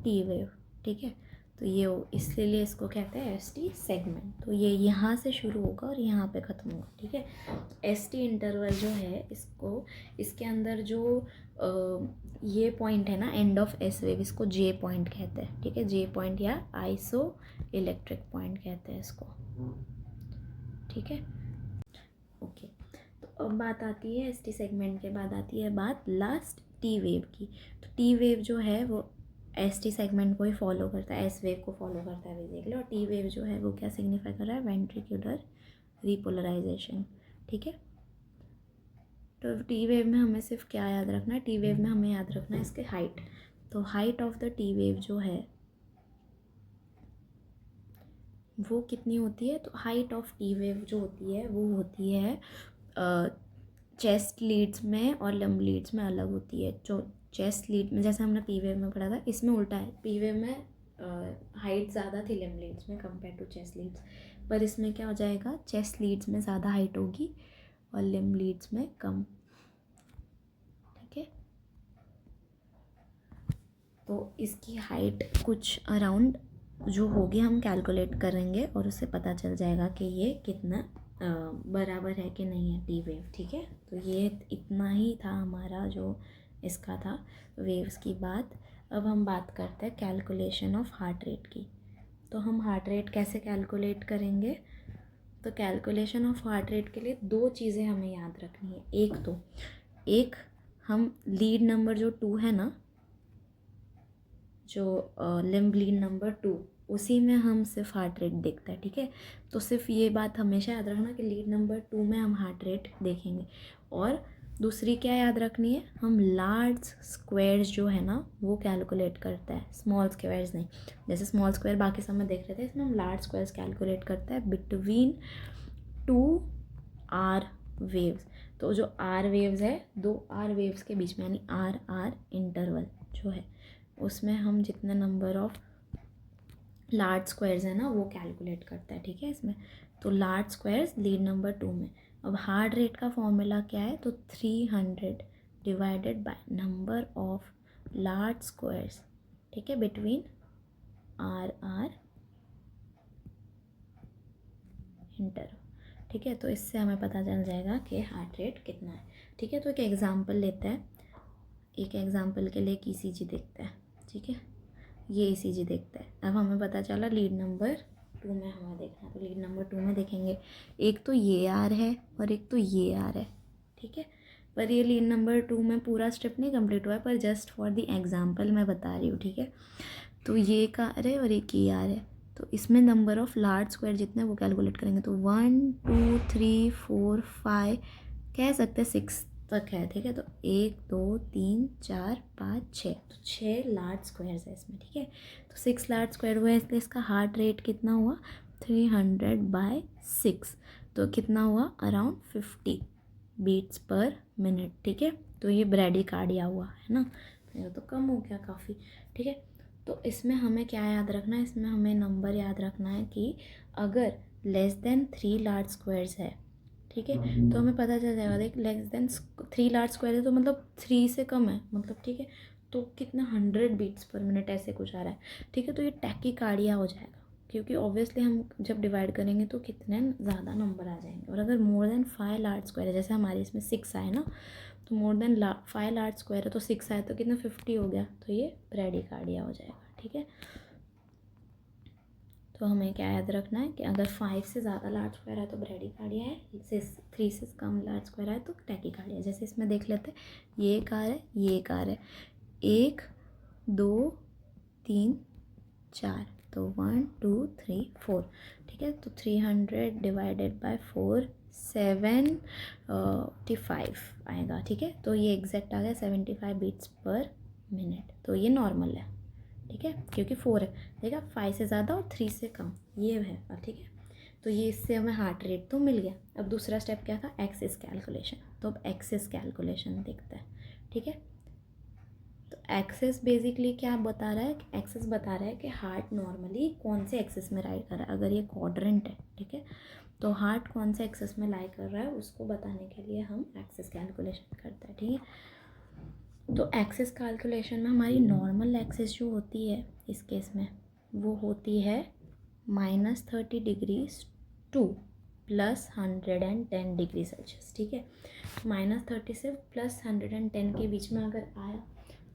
टी वेव, ठीक है। तो ये इसलिए इसको कहते हैं एस टी सेगमेंट। तो ये यहाँ से शुरू होगा और यहाँ पे ख़त्म होगा, ठीक है। एस टी इंटरवल जो है, इसको, इसके अंदर जो ये पॉइंट है ना एंड ऑफ एस वेव, इसको जे पॉइंट कहते हैं, ठीक है। जे पॉइंट या आइसो इलेक्ट्रिक पॉइंट कहते हैं इसको, ठीक है। ओके, तो अब बात आती है एस टी सेगमेंट के बाद आती है बात लास्ट टी वेव की। तो टी वेव जो है वो एस टी सेगमेंट को ही फॉलो करता है, एस वेव को फॉलो करता है बेसिकली। और टी वेव जो है वो क्या सिग्निफाई कर रहा है, वेंट्रिकुलर रिपोलराइजेशन, ठीक है। तो टी वेव में हमें सिर्फ क्या याद रखना है, टी वेव में हमें याद रखना है इसके हाइट। तो height of the T wave जो है वो कितनी होती है, तो हाइट ऑफ टी वेव जो होती है वो होती है चेस्ट लीड्स में और लंब लीड्स में अलग होती है। जो चेस्ट लीड में, जैसे हमने पी वेव में पढ़ा था, इसमें उल्टा है, पी वेव में हाइट ज़्यादा थी लंब लीड्स में कंपेयर टू चेस्ट लीड्स, पर इसमें क्या हो जाएगा, चेस्ट लीड्स में ज़्यादा हाइट होगी और लिम्ब लीड्स में कम, ठीक है। तो इसकी हाइट कुछ अराउंड जो होगी हम कैलकुलेट करेंगे और उससे पता चल जाएगा कि ये कितना बराबर है कि नहीं है टी वेव, ठीक है। तो ये इतना ही था हमारा जो इसका था वेव्स की बात। अब हम बात करते हैं कैलकुलेशन ऑफ हार्ट रेट की। तो हम हार्ट रेट कैसे कैलकुलेट करेंगे, तो कैलकुलेशन ऑफ हार्ट रेट के लिए दो चीज़ें हमें याद रखनी है। एक हम लीड नंबर जो 2 है ना, जो लिम्ब लीड नंबर 2, उसी में हम सिर्फ हार्ट रेट देखते हैं, ठीक है। तो सिर्फ ये बात हमेशा याद रखना कि लीड नंबर 2 में हम हार्ट रेट देखेंगे। और दूसरी क्या याद रखनी है, हम लार्ज स्क्वायर्स जो है ना वो कैलकुलेट करता है, स्मॉल स्क्वायर्स नहीं। जैसे स्मॉल स्क्वायर बाकी सब में देख रहे थे, इसमें हम लार्ज स्क्वायर्स कैलकुलेट करते हैं बिटवीन 2 आर वेव्स। तो जो आर वेव्स है, 2 आर वेव्स के बीच में, यानी आर इंटरवल जो है, उसमें हम जितने नंबर ऑफ लार्ज स्क्वायर्स है ना वो कैलकुलेट करता है, ठीक है इसमें। तो लार्ज स्क्वायर्स लीड नंबर 2 में। अब हार्ट रेट का फॉर्मूला क्या है, तो 300 divided by number of large squares, ठीक है, बिटवीन आर इंटर, ठीक है। तो इससे हमें पता चल जाएगा कि हार्ट रेट कितना है, ठीक है। तो एक एग्जांपल लेते हैं, एक एग्जांपल के लिए एक ईसीजी देखते हैं, ठीक है। ये ईसीजी देखते हैं। अब हमें पता चला लीड नंबर 2 में हमें देखना है, तो लीड नंबर 2 में देखेंगे, एक तो ये आर है और एक तो ये आर है, ठीक है। पर ये लीड नंबर 2 में पूरा स्टेप नहीं कंप्लीट हुआ है, पर जस्ट फॉर द एग्जांपल मैं बता रही हूँ, ठीक है। तो ये एक आर है और एक ये आर है, तो इसमें नंबर ऑफ लार्ज स्क्वायर जितने वो कैलकुलेट करेंगे। तो 1 2 3 4 5 कह सकते हैं 6 तक है, ठीक है। तो 1 2 3 4 5 6, तो 6 लार्ज स्क्वायर्स है इसमें, ठीक है। तो 6 लार्ज स्क्वायर हुआ है, इसलिए इसका हार्ट रेट कितना हुआ, 300/6, तो कितना हुआ, अराउंड 50 बीट्स पर मिनट, ठीक है। तो ये ब्रैडीकार्डिया हुआ है ना, तो कम हो गया काफ़ी, ठीक है। तो इसमें हमें क्या याद रखना है, इसमें हमें नंबर याद रखना है कि अगर लेस देन 3 लार्ज स्क्वायर्स है, ठीक है, तो हमें पता चल जाएगा, देख लेस देन 3 लार्ज स्क्वायर है तो मतलब 3 से कम है, मतलब, ठीक है। तो कितना 100 बीट्स पर मिनट ऐसे कुछ आ रहा है, ठीक है। तो ये टैकीकार्डिया हो जाएगा, क्योंकि ऑब्वियसली हम जब डिवाइड करेंगे तो कितने ज़्यादा नंबर आ जाएंगे। और अगर मोर देन 5 लार्ज स्क्वायर है, जैसे हमारे इसमें 6 आए ना, तो मोर देन 5 लार्ज स्क्वायर है तो 6 आए तो कितना 50 हो गया, तो ये ब्रैडीकार्डिया हो जाएगा, ठीक है। तो हमें क्या याद रखना है कि अगर 5 से ज़्यादा लार्ज स्क्वायर है तो ब्रैडीकार्डिया है, 3 से कम लार्ज स्क्वायर है तो टैकीकार्डिया है। जैसे इसमें देख लेते हैं, ये कार है, ये कार है, 1 2 3 4, तो 1 2 3 4, ठीक है। तो 300 डिवाइडेड बाय 4 75 आएगा, ठीक है। तो ये एग्जैक्ट आ गया 75 बीट्स पर मिनट, तो ये नॉर्मल है, ठीक है, क्योंकि 4 है, ठीक है, 5 से ज़्यादा और 3 से कम ये है, ठीक है। तो ये इससे हमें हार्ट रेट तो मिल गया। अब दूसरा स्टेप क्या था, एक्सिस कैलकुलेशन। तो अब एक्सिस कैलकुलेशन देखते हैं, ठीक है। तो एक्सिस बेसिकली क्या बता रहा है, एक्सिस बता रहा है कि हार्ट नॉर्मली कौन से एक्सिस में राइड कर रहा है। अगर ये क्वाड्रेंट है, ठीक है, तो हार्ट कौन से एक्सेस में लाई कर रहा है उसको बताने के लिए हम एक्सेस कैलकुलेशन करते हैं, ठीक है। तो एक्सेस कैलकुलेशन में हमारी नॉर्मल एक्सेस जो होती है इस केस में वो होती है -30 डिग्रीज टू +110 डिग्री सेल्सियस, ठीक है। -30 से +110 के बीच में अगर आया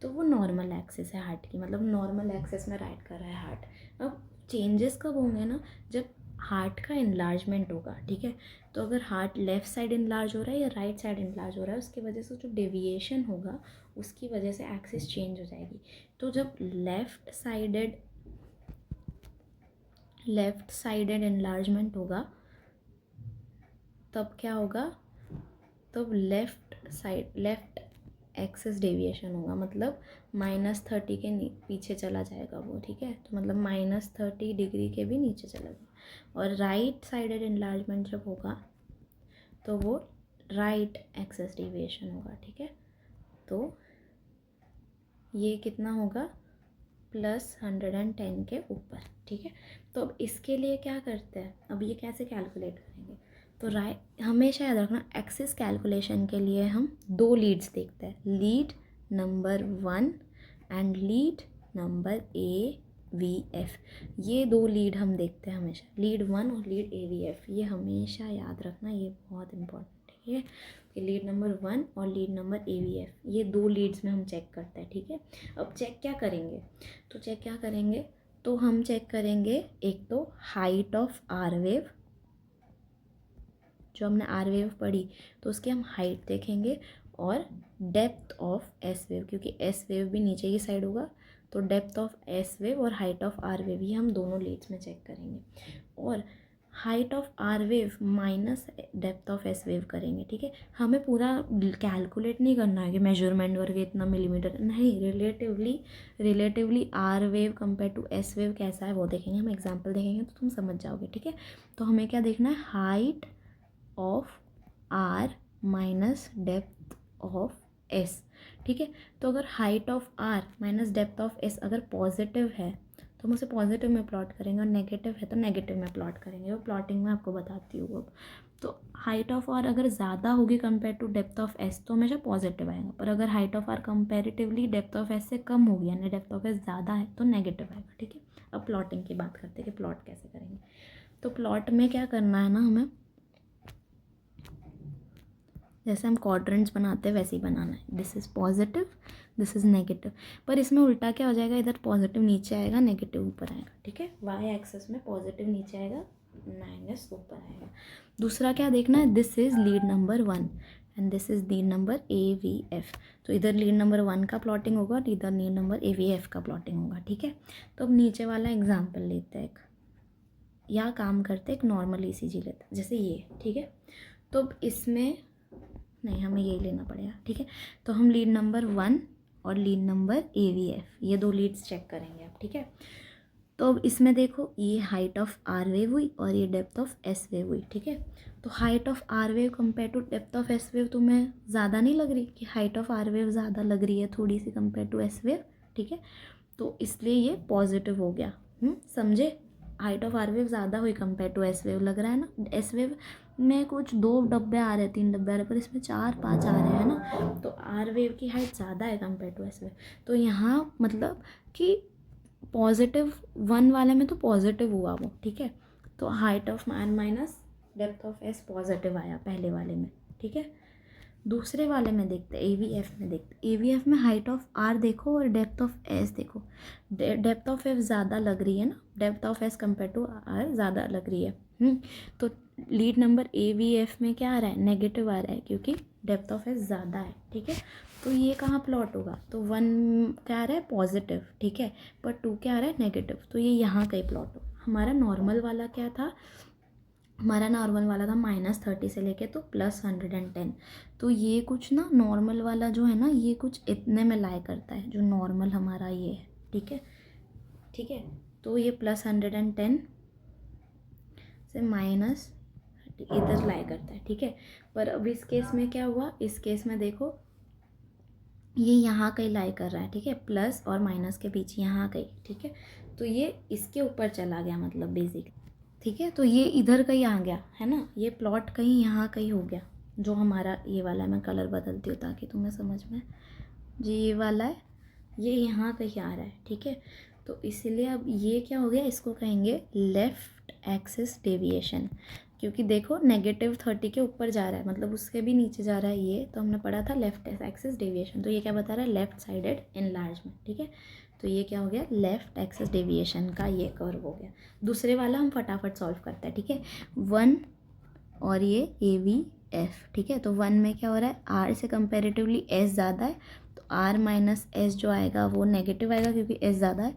तो वो नॉर्मल एक्सेस है हार्ट की, मतलब नॉर्मल एक्सेस में राइट कर रहा है हार्ट। अब चेंजेस कब होंगे ना, जब हार्ट का इनलार्जमेंट होगा, ठीक है। तो अगर हार्ट लेफ़्ट साइड इनलार्ज हो रहा है या राइट साइड इनलार्ज हो रहा है, उसकी वजह से जो डेविएशन होगा उसकी वजह से एक्सिस चेंज हो जाएगी। तो जब लेफ़्ट साइडेड इनलार्जमेंट होगा तब क्या होगा, तब लेफ़्ट एक्सिस डेविएशन होगा, मतलब -30 के पीछे चला जाएगा वो, ठीक है। तो मतलब -30 डिग्री के भी नीचे चलेगा। और राइट साइडेड इनलार्जमेंट जब होगा तो वो राइट एक्सिस डेविएशन होगा, ठीक है। तो ये कितना होगा, +110 के ऊपर, ठीक है। तो अब इसके लिए क्या करते हैं, अब ये कैसे कैलकुलेट करेंगे, तो हमेशा याद रखना एक्सिस कैलकुलेशन के लिए हम 2 लीड्स देखते हैं, lead number 1 and lead number AVF। ये 2 लीड हम देखते हैं हमेशा, लीड 1 और लीड AVF, ये हमेशा याद रखना, ये बहुत इंपॉर्टेंट है, ठीक है। कि लीड नंबर 1 और लीड नंबर AVF ये 2 लीड्स में हम चेक करते हैं, ठीक है। अब चेक क्या करेंगे, तो हम चेक करेंगे एक तो हाइट ऑफ आर वेव, जो हमने आर वेव पढ़ी तो उसकी हम हाइट देखेंगे, और डेप्थ ऑफ एस वेव, क्योंकि एस वेव भी नीचे की साइड होगा, तो डेप्थ ऑफ एस वेव और हाइट ऑफ आर वेव ये हम दोनों लीड्स में चेक करेंगे। और height of R wave minus depth of S wave करेंगे, ठीक है। हमें पूरा कैलकुलेट नहीं करना है कि मेजरमेंट करके इतना मिलीमीटर, नहीं, relatively R wave compare to S wave कैसा है वो देखेंगे, हम एग्जांपल देखेंगे तो तुम समझ जाओगे, ठीक है। तो हमें क्या देखना है, height of R minus depth of S, ठीक है। तो अगर height of R minus depth of S अगर पॉजिटिव है तो हम उसे पॉजिटिव में प्लॉट करेंगे, और नेगेटिव है तो नेगेटिव में प्लॉट करेंगे, वो प्लॉटिंग में आपको बताती हूँ अब। तो हाइट ऑफ आर अगर ज़्यादा होगी compare to depth of S तो हमेशा पॉजिटिव आएगा, पर अगर height of R comparatively depth of S से कम होगी यानी डेप्थ ऑफ एस ज़्यादा है तो नेगेटिव आएगा, ठीक है। अब प्लॉटिंग की बात करते हैं कि प्लॉट कैसे करेंगे। तो प्लॉट में क्या करना है ना, हमें जैसे हम क्वाड्रेंट्स बनाते हैं वैसे ही बनाना है, this is positive, this is negative. पर इसमें उल्टा क्या हो जाएगा, इधर पॉजिटिव नीचे आएगा, नेगेटिव ऊपर आएगा, ठीक है। वाई एक्सेस में पॉजिटिव नीचे आएगा, माइनस ऊपर आएगा। दूसरा क्या देखना है, this is lead number 1 and this is lead number AVF। तो इधर लीड नंबर 1 का प्लॉटिंग होगा और इधर लीड नंबर AVF का प्लॉटिंग होगा, ठीक है। तो अब नीचे वाला एग्जाम्पल लेते हैं, या काम करते एक नॉर्मल ECG लेते हैं जैसे ये, ठीक है। तो अब इसमें नहीं, हमें यही लेना पड़ेगा, ठीक है। तो हम लीड नंबर 1 और लीड नंबर AVF ये 2 लीड्स चेक करेंगे अब, ठीक है। तो अब इसमें देखो, ये हाइट ऑफ आर वेव हुई और ये डेप्थ ऑफ एस वेव हुई, ठीक है। तो height of R wave compare to depth of S wave तुम्हें ज़्यादा नहीं लग रही कि हाइट ऑफ आर वेव ज़्यादा लग रही है थोड़ी सी कंपेयर टू एस वेव, ठीक है। तो इसलिए ये पॉजिटिव हो गया, समझे। हाइट ऑफ आर वेव ज़्यादा हुई कंपेयर टू एस वेव, लग रहा है ना। एस वेव में कुछ 2 डब्बे आ रहे हैं, 3 डब्बे आ रहे हैं, पर इसमें 4-5 आ रहे हैं ना, तो आर वेव की हाइट ज़्यादा है कंपेयर टू एस वेव। तो यहाँ मतलब कि +1 वाले में तो पॉजिटिव हुआ वो, ठीक है। तो height of R minus depth of S positive आया पहले वाले में, ठीक है। दूसरे वाले में देखते AVF में देखते, AVF में हाइट ऑफ आर देखो और डेप्थ ऑफ एस देखो। डेप्थ ऑफ एफ ज़्यादा लग रही है ना, depth of S compare to R ज़्यादा लग रही है। तो लीड नंबर AVF में क्या आ रहा है, नेगेटिव आ रहा है, क्योंकि डेप्थ ऑफ एस ज़्यादा है, ठीक है। तो ये कहाँ प्लॉट होगा, तो 1 क्या आ रहा है पॉजिटिव, ठीक है, पर 2 क्या आ रहा है नेगेटिव, तो ये यहाँ कहीं प्लॉट होगा। हमारा नॉर्मल वाला क्या था, हमारा नॉर्मल वाला था -30 से लेके तो +110। तो ये कुछ ना नॉर्मल वाला जो है ना, ये कुछ इतने में लाई करता है, जो नॉर्मल हमारा ये है, ठीक है, ठीक है। तो ये +110 से माइनस इधर लाई करता है, ठीक है। पर अब इस केस में क्या हुआ, इस केस में देखो ये यहाँ कहीं लाई कर रहा है, ठीक है, प्लस और माइनस के बीच यहाँ कहीं, ठीक है। तो ये इसके ऊपर चला गया मतलब बेसिक, ठीक है। तो ये इधर कहीं आ गया है ना, ये प्लॉट कहीं यहाँ कहीं हो गया, जो हमारा ये वाला, मैं कलर बदलती हूँ ताकि तुम्हें समझ में। जी ये वाला है, ये यहाँ कहीं आ रहा है, ठीक है। तो इसीलिए अब ये क्या हो गया, इसको कहेंगे लेफ़्ट एक्सिस डेविएशन, क्योंकि देखो -30 के ऊपर जा रहा है, मतलब उसके भी नीचे जा रहा है ये, तो हमने पढ़ा था लेफ़्ट एक्सिस डेविएशन। तो ये क्या बता रहा है, लेफ़्ट साइडेड इनलार्जमेंट, ठीक है। तो ये क्या हो गया, लेफ़्ट एक्सिस डेविएशन का ये कर्व हो गया। दूसरे वाला हम फटाफट सॉल्व करते हैं, ठीक है। 1 और ये AVF, ठीक है। तो 1 में क्या हो रहा है, R से कंपेरेटिवली S ज़्यादा है, तो R माइनस S जो आएगा वो नेगेटिव आएगा क्योंकि S ज़्यादा है।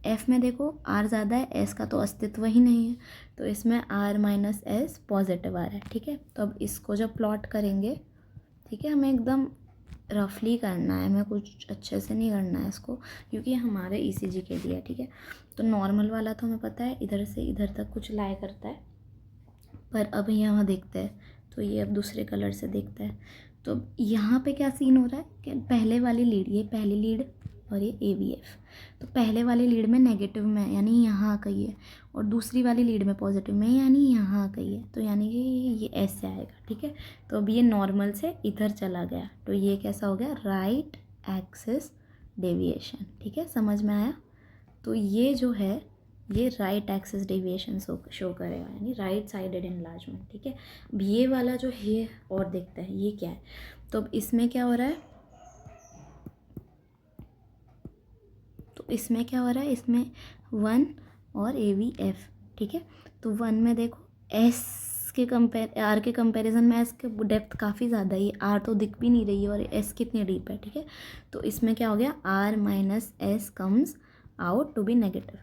F में देखो R ज़्यादा है, S का तो अस्तित्व ही नहीं है, तो इसमें R माइनस S पॉजिटिव आ रहा है, ठीक है। तो अब इसको जब प्लॉट करेंगे, ठीक है, हमें एकदम रफली करना है, हमें कुछ अच्छे से नहीं करना है इसको, क्योंकि हमारे ECG के लिए, ठीक है। तो नॉर्मल वाला तो हमें पता है इधर से इधर तक कुछ लाया करता है, पर अब यहाँ देखते हैं, तो ये अब दूसरे कलर से देखते हैं। तो यहाँ पे क्या सीन हो रहा है कि पहले वाली लीड, ये पहली लीड और ये AVF, तो पहले वाली लीड में नेगेटिव में है, यानी यहाँ कहीं है, और दूसरी वाली लीड में पॉजिटिव में, यानी यहाँ कहीं है, तो यानी कि ये ऐसे आएगा, ठीक है। तो अब ये नॉर्मल से इधर चला गया, तो ये कैसा हो गया, राइट एक्सिस डेविएशन, ठीक है, समझ में आया। तो ये जो है ये राइट एक्सिस डेविएशन शो करेगा, यानी राइट साइडेड इनलार्जमेंट, ठीक है। अब ये वाला जो है और देखते हैं ये क्या है। तो अब इसमें क्या हो रहा है, तो इसमें क्या हो रहा है, इसमें 1 और AVF, ठीक है। तो 1 में देखो S के R के कंपैरिजन में S के डेप्थ काफ़ी ज़्यादा है, R तो दिख भी नहीं रही है और S कितनी डीप है, ठीक है। तो इसमें क्या हो गया, R minus S comes out to be negative.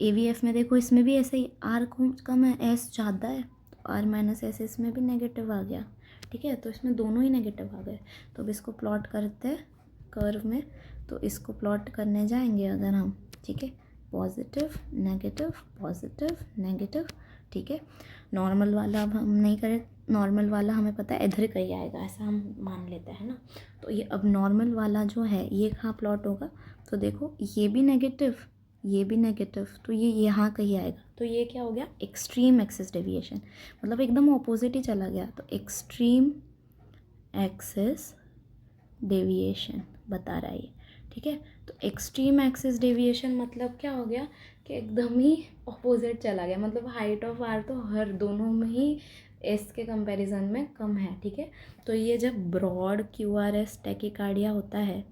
AVF में देखो इसमें भी ऐसे ही, R कम है, S ज़्यादा है, तो R माइनस S इसमें भी नेगेटिव आ गया, ठीक है। तो इसमें दोनों ही नेगेटिव आ गए। तो अब इसको प्लॉट करते हैं कर्व में, तो इसको प्लॉट करने जाएंगे अगर हम, ठीक है, पॉजिटिव नेगेटिव, ठीक है। नॉर्मल वाला अब हम नहीं करें, नॉर्मल वाला हमें पता है इधर कहीं आएगा, ऐसा हम मान लेते हैं ना। तो ये अब नॉर्मल वाला जो है ये कहाँ प्लॉट होगा, तो देखो ये भी नेगेटिव, ये भी नेगेटिव, तो ये यहाँ कहीं आएगा। तो ये क्या हो गया, एक्सट्रीम एक्सिस डेविएशन, मतलब एकदम ऑपोजिट ही चला गया। तो एक्सट्रीम एक्सिस डेविएशन बता रहा है ये, ठीक है। तो एक्सट्रीम एक्सिस डेविएशन मतलब क्या हो गया कि एकदम ही ऑपोजिट चला गया, मतलब हाइट ऑफ R तो हर दोनों में ही S के कंपैरिजन में कम है, ठीक है। तो ये जब ब्रॉड QRS टैकीकार्डिया होता है,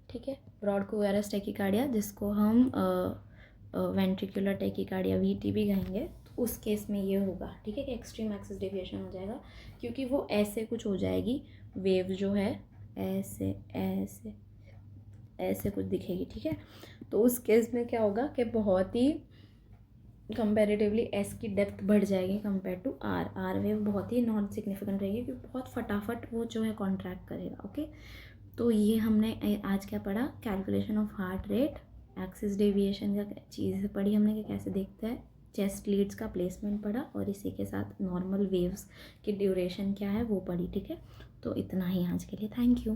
ठीक है, ब्रॉड QRS टैकीकार्डिया जिसको हम वेंट्रिकुलर टैकीकार्डिया VTB कहेंगे, तो उस केस में ये होगा, ठीक है, कि एक्सट्रीम एक्सिस डेविएशन हो जाएगा, क्योंकि वो ऐसे कुछ हो जाएगी, वेव जो है ऐसे ऐसे ऐसे कुछ दिखेगी, ठीक है। तो उस केस में क्या होगा कि बहुत ही कंपैरेटिवली S की डेप्थ बढ़ जाएगी कंपेयर टू R वेव बहुत ही नॉन सिग्निफिकेंट रहेगी, क्योंकि बहुत फटाफट वो जो है कॉन्ट्रैक्ट करेगा, ओके। तो ये हमने आज क्या पढ़ा, calculation of heart rate, axis deviation का चीज़ पढ़ी हमने कि कैसे देखते हैं, चेस्ट लीड्स का प्लेसमेंट पढ़ा, और इसी के साथ नॉर्मल वेव्स की ड्यूरेशन क्या है वो पढ़ी, ठीक है। तो इतना ही आज के लिए, थैंक यू।